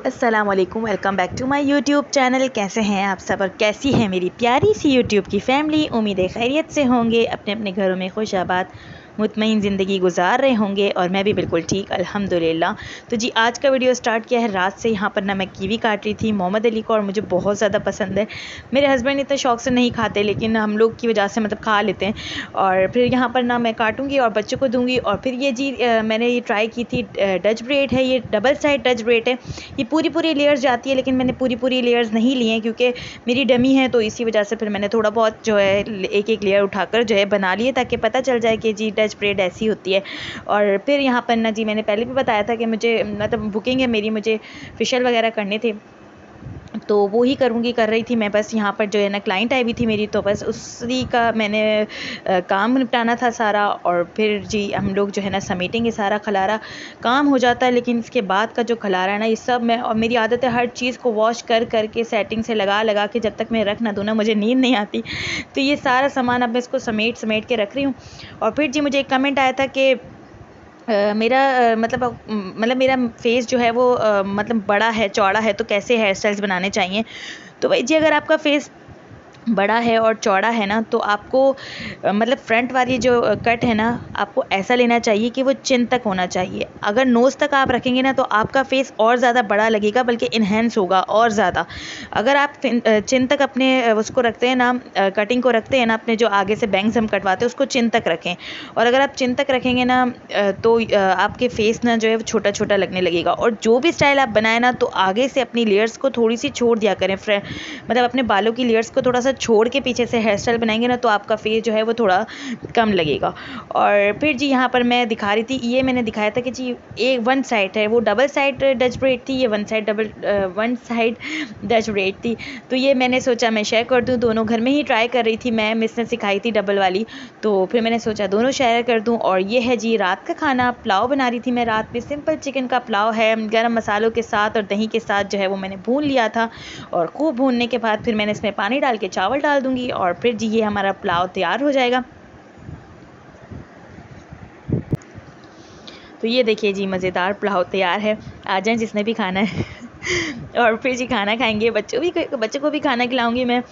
अस्सलामुअलैकुम, welcome back to my YouTube channel. कैसे हैं आप सब और कैसी है मेरी प्यारी सी यूट्यूब की फैमिली। उम्मीद है खैरियत से होंगे, अपने अपने घरों में खुश आबाद मुतमईन ज़िंदगी गुजार रहे होंगे और मैं भी बिल्कुल ठीक अल्हम्दुलिल्लाह। तो जी आज का वीडियो स्टार्ट किया है रात से। यहाँ पर ना मैं कीवी काट रही थी मोहम्मद अली को, और मुझे बहुत ज़्यादा पसंद है। मेरे हस्बैंड इतने शौक़ से नहीं खाते, लेकिन हम लोग की वजह से मतलब खा लेते हैं। और फिर यहाँ पर ना मैं काटूँगी और बच्चों को दूँगी। और फिर ये जी मैंने ये ट्राई की थी, डच ब्रेड है, ये डबल साइड डच ब्रेड है। ये पूरी लेयर्स जाती है, लेकिन मैंने पूरी लेयर्स नहीं ली हैं क्योंकि मेरी डमी है, तो इसी वजह से फिर मैंने थोड़ा बहुत जो है एक एक लेयर उठाकर जो है बना लिए, ताकि पता चल जाए कि जी डच ब्रेड ऐसी होती है। और फिर यहाँ पर ना जी मैंने पहले भी बताया था कि मुझे मतलब बुकिंग है मेरी, मुझे फेशियल वगैरह करने थे, तो वो ही कर रही थी मैं। बस यहाँ पर जो है ना क्लाइंट आई हुई थी मेरी, तो बस उसी का मैंने काम निपटाना था सारा। और फिर जी हम लोग जो है ना समेटेंगे सारा, खलारा काम हो जाता है, लेकिन इसके बाद का जो खलारा है ना, ये सब मैं, और मेरी आदत है हर चीज़ को वॉश कर के सेटिंग से लगा के जब तक मैं रख ना दूँ ना, मुझे नींद नहीं आती। तो ये सारा सामान अब मैं इसको समेट के रख रही हूँ। और फिर जी मुझे एक कमेंट आया था कि मेरा मतलब मेरा फेस जो है वो मतलब बड़ा है, चौड़ा है, तो कैसे हेयर स्टाइल्स बनाने चाहिए। तो भाई जी अगर आपका फेस बड़ा है और चौड़ा है ना, तो आपको मतलब फ्रंट वाली जो कट है ना, आपको ऐसा लेना चाहिए कि वो चिन तक होना चाहिए। अगर नोज़ तक आप रखेंगे ना, तो आपका फेस और ज़्यादा बड़ा लगेगा, बल्कि इन्हेंस होगा और ज़्यादा। अगर आप चिन तक अपने उसको रखते हैं ना, कटिंग को रखते हैं ना, अपने जो आगे से बैंग्स हम कटवाते हैं उसको चिन तक रखें। और अगर आप चिन तक रखेंगे ना, तो आपके फेस ना जो है वो छोटा छोटा लगने लगेगा। और जो भी स्टाइल आप बनाए ना, तो आगे से अपनी लेयर्स को थोड़ी सी छोड़ दिया करें। मतलब अपने बालों की लेयर्स को थोड़ा सा छोड़ के पीछे से हेयर स्टाइल बनाएंगे ना, तो आपका फेस जो है वो थोड़ा कम लगेगा। और फिर जी यहाँ पर मैं दिखा रही थी, ये मैंने दिखाया था कि जी एक वन साइड है वो डबल साइड डच ब्रेड थी, ये वन साइड डच ब्रेड थी। तो ये मैंने सोचा मैं शेयर कर दूँ, दोनों घर में ही ट्राई कर रही थी मैं, मिस ने सिखाई थी डबल वाली, तो फिर मैंने सोचा दोनों शेयर कर दूँ। और ये है जी रात का खाना, पुलाव बना रही थी मैं रात में। सिंपल चिकन का पुलाव है, गरम मसालों के साथ और दही के साथ जो है वो मैंने भून लिया था। और खूब भूनने के बाद फिर मैंने इसमें पानी डाल के चावल डाल दूंगी, और फिर जी ये हमारा पुलाव तैयार हो जाएगा। तो ये देखिए जी मज़ेदार पुलाव तैयार है, आ जाएं जिसने भी खाना है। और फिर जी खाना खाएंगे, बच्चों को भी खाना खिलाऊंगी मैं।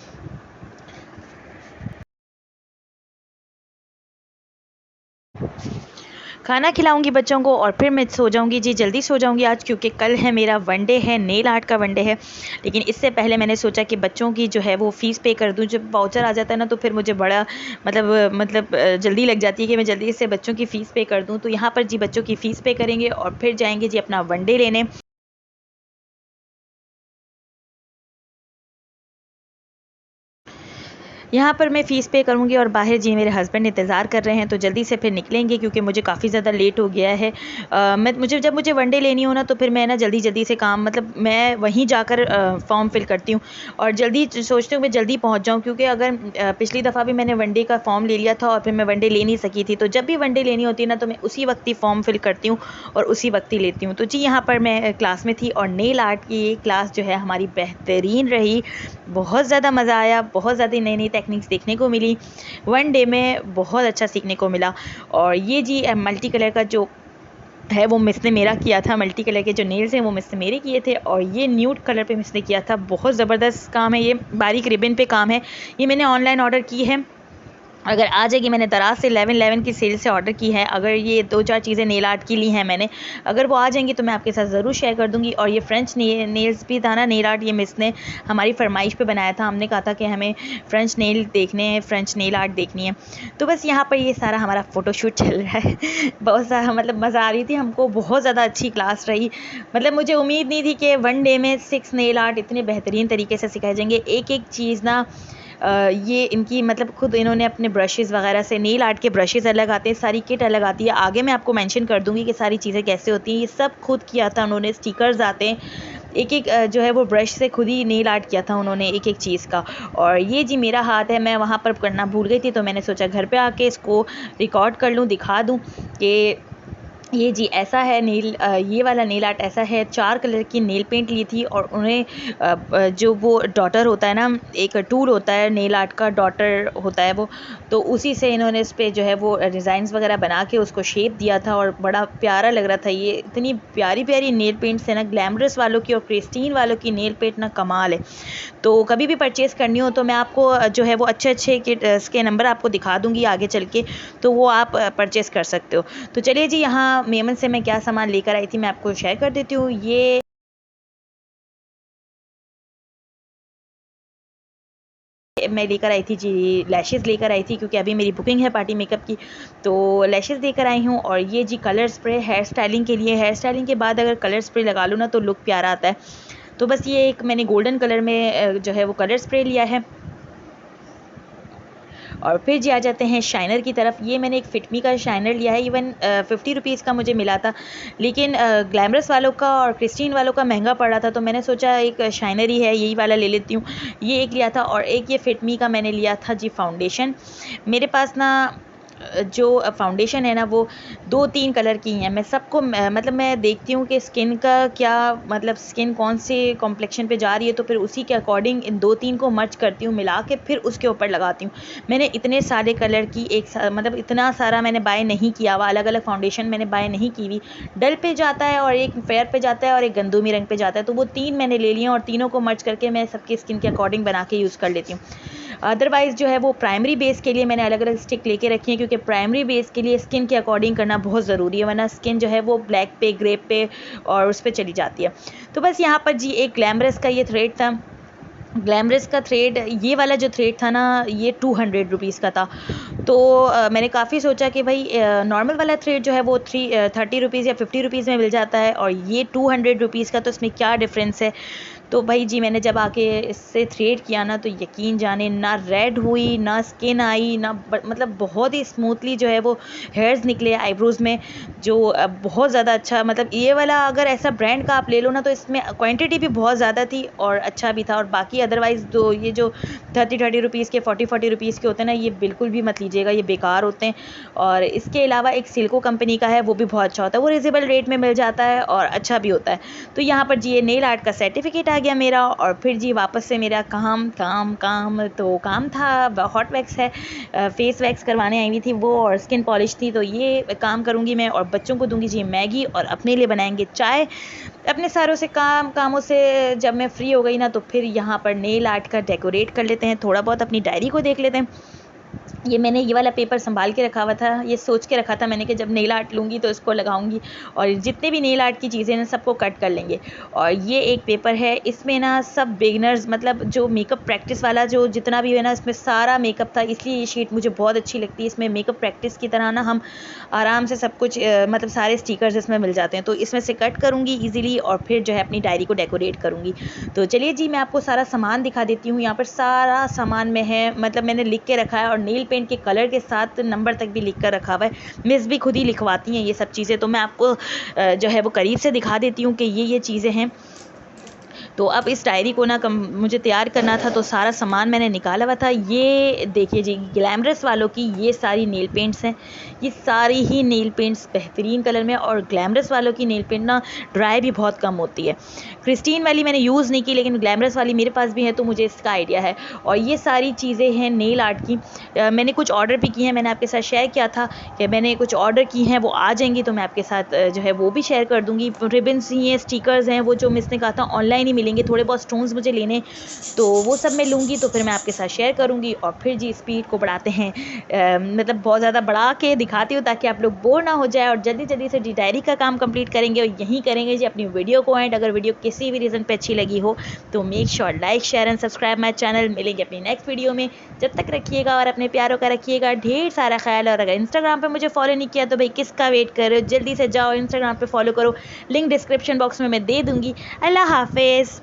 खाना खिलाऊंगी बच्चों को, और फिर मैं सो जाऊंगी जी, जल्दी सो जाऊंगी आज, क्योंकि कल है मेरा वनडे है, नेल आर्ट का वनडे है। लेकिन इससे पहले मैंने सोचा कि बच्चों की जो है वो फ़ीस पे कर दूं। जब वाउचर आ जाता है ना, तो फिर मुझे बड़ा जल्दी लग जाती है कि मैं जल्दी से बच्चों की फ़ीस पे कर दूँ। तो यहाँ पर जी बच्चों की फ़ीस पे करेंगे और फिर जाएंगे जी अपना वनडे लेने। यहाँ पर मैं फ़ीस पे करूँगी, और बाहर जी मेरे हस्बैंड इंतज़ार कर रहे हैं, तो जल्दी से फिर निकलेंगे क्योंकि मुझे काफ़ी ज़्यादा लेट हो गया है। जब मुझे वनडे लेनी हो ना, तो फिर मैं ना जल्दी से काम, मतलब मैं वहीं जाकर फॉर्म फिल करती हूँ, और जल्दी सोचती हूँ मैं जल्दी पहुँच जाऊँ, क्योंकि अगर पिछली दफ़ा भी मैंने वनडे का फॉर्म ले लिया था और फिर मैं वनडे ले नहीं सकी थी। तो जब भी वनडे लेनी होती है ना, तो मैं उसी वक्त ही फॉर्म फिल करती हूँ और उसी वक्त ही लेती हूँ। तो जी यहाँ पर मैं क्लास में थी, और नेल आर्ट की ये क्लास जो है हमारी बेहतरीन रही। बहुत ज़्यादा मज़ा आया, बहुत ज़्यादा नई टेक्निक्स देखने को मिली। वन डे में बहुत अच्छा सीखने को मिला। और ये जी मल्टी कलर का जो है वो मिस ने मेरा किया था, मल्टी कलर के जो नेल्स हैं वो मिस ने मेरे किए थे, और ये न्यूड कलर पे मिस ने किया था। बहुत ज़बरदस्त काम है, ये बारीक रिबन पे काम है। ये मैंने ऑनलाइन ऑर्डर की है, अगर आ जाएगी। मैंने दराज से 11 की सेल से ऑर्डर की है। अगर ये 2-4 चीज़ें नेल आर्ट की ली हैं मैंने, अगर वो आ जाएंगी तो मैं आपके साथ ज़रूर शेयर कर दूँगी। और ये फ्रेंच नेल्स भी था ना, नेल आर्ट, ये मिस ने हमारी फरमाइश पे बनाया था। हमने कहा था कि हमें फ्रेंच नेल देखने हैं, फ्रेंच नेल आर्ट देखनी है। तो बस यहाँ पर ये सारा हमारा फ़ोटोशूट चल रहा है। बहुत सारा मतलब मज़ा आ रही थी हमको, बहुत ज़्यादा अच्छी क्लास रही। मतलब मुझे उम्मीद नहीं थी कि वन डे में 6 नेल आर्ट इतने बेहतरीन तरीके से सिखाए जाएंगे। एक चीज़ ना, ये इनकी मतलब खुद इन्होंने अपने ब्रशेज़ वगैरह से, नेल आर्ट के ब्रशेज़ अलग आते हैं, सारी किट अलग आती है। आगे मैं आपको मेंशन कर दूँगी कि सारी चीज़ें कैसे होती हैं। ये सब खुद किया था उन्होंने, स्टिकर्स आते हैं, जो है वो ब्रश से खुद ही नेल आर्ट किया था उन्होंने एक चीज़ का। और ये जी मेरा हाथ है, मैं वहाँ पर करना भूल गई थी, तो मैंने सोचा घर पे आके इसको रिकॉर्ड कर लूँ, दिखा दूँ कि ये जी ऐसा है ये वाला नेल आर्ट ऐसा है। 4 कलर की नेल पेंट ली थी और उन्हें जो वो डॉटर होता है ना, एक टूल होता है नेल आर्ट का, डॉटर होता है वो, तो उसी से इन्होंने इस पे जो है वो डिज़ाइंस वगैरह बना के उसको शेप दिया था और बड़ा प्यारा लग रहा था। ये इतनी प्यारी प्यारी नेल पेंट्स है ना, ग्लैमरस वालों की और क्रिस्टीन वालों की नेल पेंट ना कमाल है। तो कभी भी परचेज़ करनी हो तो मैं आपको जो है वो अच्छे अच्छे इसके नंबर आपको दिखा दूँगी आगे चल के, तो वो आप परचेज़ कर सकते हो। तो चलिए जी, यहाँ मेमन से मैं क्या सामान लेकर आई थी मैं आपको शेयर कर देती हूँ। ये मैं लेकर आई थी जी, लैशेज़ लेकर आई थी क्योंकि अभी मेरी बुकिंग है पार्टी मेकअप की, तो लैशेज़ लेकर आई हूँ। और ये जी कलर स्प्रे हेयर स्टाइलिंग के लिए। हेयर स्टाइलिंग के बाद अगर कलर स्प्रे लगा लो ना तो लुक प्यारा आता है। तो बस ये एक मैंने गोल्डन कलर में जो है वो कलर स्प्रे लिया है। और फिर जी आ जाते हैं शाइनर की तरफ। ये मैंने एक फिटमी का शाइनर लिया है। इवन 50 रुपीज़ का मुझे मिला था, लेकिन ग्लैमरस वालों का और क्रिस्टीन वालों का महंगा पड़ रहा था, तो मैंने सोचा एक शाइनर ही है यही वाला ले लेती हूँ। ये एक लिया था और एक ये फिटमी का मैंने लिया था जी फाउंडेशन। मेरे पास ना जो फाउंडेशन है ना वो 2-3 कलर की हैं। मैं सबको मतलब मैं देखती हूँ कि स्किन का क्या मतलब स्किन कौन से कॉम्प्लेक्शन पे जा रही है, तो फिर उसी के अकॉर्डिंग इन 2-3 को मर्ज करती हूँ मिला के, फिर उसके ऊपर लगाती हूँ। मैंने इतने सारे कलर की मतलब इतना सारा मैंने बाय नहीं किया हुआ, अलग अलग फाउंडेशन मैंने बाय नहीं की हुई। डल पे जाता है और एक फेयर पे जाता है और एक गंदूमी रंग पे जाता है, तो वो 3 मैंने ले लिए और तीनों को मर्ज करके मैं सबकी स्किन के अकॉर्डिंग बना के यूज़ कर लेती हूँ। अदरवाइज़ जो है वो प्राइमरी बेस के लिए मैंने अलग अलग स्टिक लेके रखी है, क्योंकि प्राइमरी बेस के लिए स्किन के अकॉर्डिंग करना बहुत ज़रूरी है, वरना स्किन जो है वो ब्लैक पे, ग्रे पे और उस पर चली जाती है। तो बस यहाँ पर जी एक ग्लैमरस का ये थ्रेड था। ग्लैमरस का थ्रेड, ये वाला जो थ्रेड था ना ये 200 रुपीज़ का था। तो मैंने काफ़ी सोचा कि भाई नॉर्मल वाला थ्रेड जो है वो 30 रुपीज़ या 50 रुपीज़ में मिल जाता है, और ये 200 रुपीज़ का, तो इसमें क्या डिफरेंस है। तो भाई जी मैंने जब आके इससे थ्रेड किया ना तो यकीन जाने ना रेड हुई ना स्किन आई ना मतलब बहुत ही स्मूथली जो है वो हेयर्स निकले आईब्रोज़ में, जो बहुत ज़्यादा अच्छा। मतलब ये वाला अगर ऐसा ब्रांड का आप ले लो ना तो इसमें क्वांटिटी भी बहुत ज़्यादा थी और अच्छा भी था। और बाकी अदरवाइज़ तो ये जो 30 रुपीज़ के 40 रुपीज़ के होते हैं ना, ये बिल्कुल भी मत लीजिएगा, ये बेकार होते हैं। और इसके अलावा एक सिल्को कंपनी का है, वो भी बहुत अच्छा होता है, वो रिजनेबल रेट में मिल जाता है और अच्छा भी होता है। तो यहाँ पर जी ये नेल आर्ट का सर्टिफिकेट आ गया मेरा। और फिर जी वापस से मेरा काम काम काम तो काम था, हॉट वैक्स है, फेस वैक्स करवाने आई हुई थी वो, और स्किन पॉलिश थी, तो ये काम करूँगी मैं और बच्चों को दूंगी जी मैगी और अपने लिए बनाएंगे चाय। अपने सारों से कामों से जब मैं फ्री हो गई ना तो फिर यहाँ पर नेल आर्ट का डेकोरेट कर लेते हैं, थोड़ा बहुत अपनी डायरी को देख लेते हैं। ये मैंने ये वाला पेपर संभाल के रखा हुआ था, ये सोच के रखा था मैंने कि जब नेल आर्ट लूँगी तो इसको लगाऊंगी और जितने भी नेल आर्ट की चीज़ें ना सबको कट कर लेंगे। और ये एक पेपर है, इसमें ना सब बिगनर्स मतलब जो मेकअप प्रैक्टिस वाला जो जितना भी है ना इसमें सारा मेकअप था, इसलिए ये शीट मुझे बहुत अच्छी लगती है। इसमें मेकअप प्रैक्टिस की तरह ना हम आराम से सब कुछ मतलब सारे स्टिकर्स इसमें मिल जाते हैं, तो इसमें से कट करूँगी ईजिली और फिर जो है अपनी डायरी को डेकोरेट करूँगी। तो चलिए जी मैं आपको सारा सामान दिखा देती हूँ। यहाँ पर सारा सामान में है, मतलब मैंने लिख के रखा है और नेल पेंट के कलर के साथ नंबर तक भी लिख कर रखा हुआ है। मिस भी खुद ही लिखवाती हैं ये सब चीज़ें, तो मैं आपको जो है वो करीब से दिखा देती हूँ कि ये चीज़ें हैं। तो अब इस डायरी को ना मुझे तैयार करना था, तो सारा सामान मैंने निकाला हुआ था। ये देखिए जी ग्लैमरस वालों की ये सारी नेल पेंट्स हैं, ये सारी ही नेल पेंट्स बेहतरीन कलर में। और ग्लैमरस वालों की नेल पेंट ना ड्राई भी बहुत कम होती है। क्रिस्टीन वाली मैंने यूज़ नहीं की, लेकिन ग्लैमरस वाली मेरे पास भी है, तो मुझे इसका आइडिया है। और ये सारी चीज़ें हैं नेल आर्ट की। मैंने कुछ ऑर्डर भी किए हैं, मैंने आपके साथ शेयर किया था कि मैंने कुछ ऑर्डर की हैं, वो आ जाएंगी तो मैं आपके साथ जो है वो भी शेयर कर दूँगी। रिबन्स ही हैं, स्टिकर्स हैं, वो जो मिस ने कहा था ऑनलाइन ही मिलेंगे, थोड़े बहुत स्टोन्स मुझे लेने, तो वो सब मैं लूँगी तो फिर मैं आपके साथ शेयर करूँगी। और फिर जी स्पीड को बढ़ाते हैं, मतलब बहुत ज़्यादा बढ़ा के दिखाती हूँ ताकि आप लोग बोर ना हो जाए और जल्दी जल्दी से डायरी का काम कंप्लीट करेंगे और यहीं करेंगे जी अपनी वीडियो को एंड। अगर वीडियो किसी भी रीज़न पे अच्छी लगी हो तो make sure like share and subscribe my channel. मिलेंगे अपनी नेक्स्ट वीडियो में, जब तक रखिएगा और अपने प्यारों का रखिएगा ढेर सारा ख्याल। और अगर इंस्टाग्राम पर मुझे फॉलो नहीं किया तो भाई किसका वेट कर रहे हो, जल्दी से जाओ इंस्टाग्राम पर फॉलो करो, लिंक डिस्क्रिप्शन बॉक्स में मैं दे दूँगी। अल्लाह हाफिज़।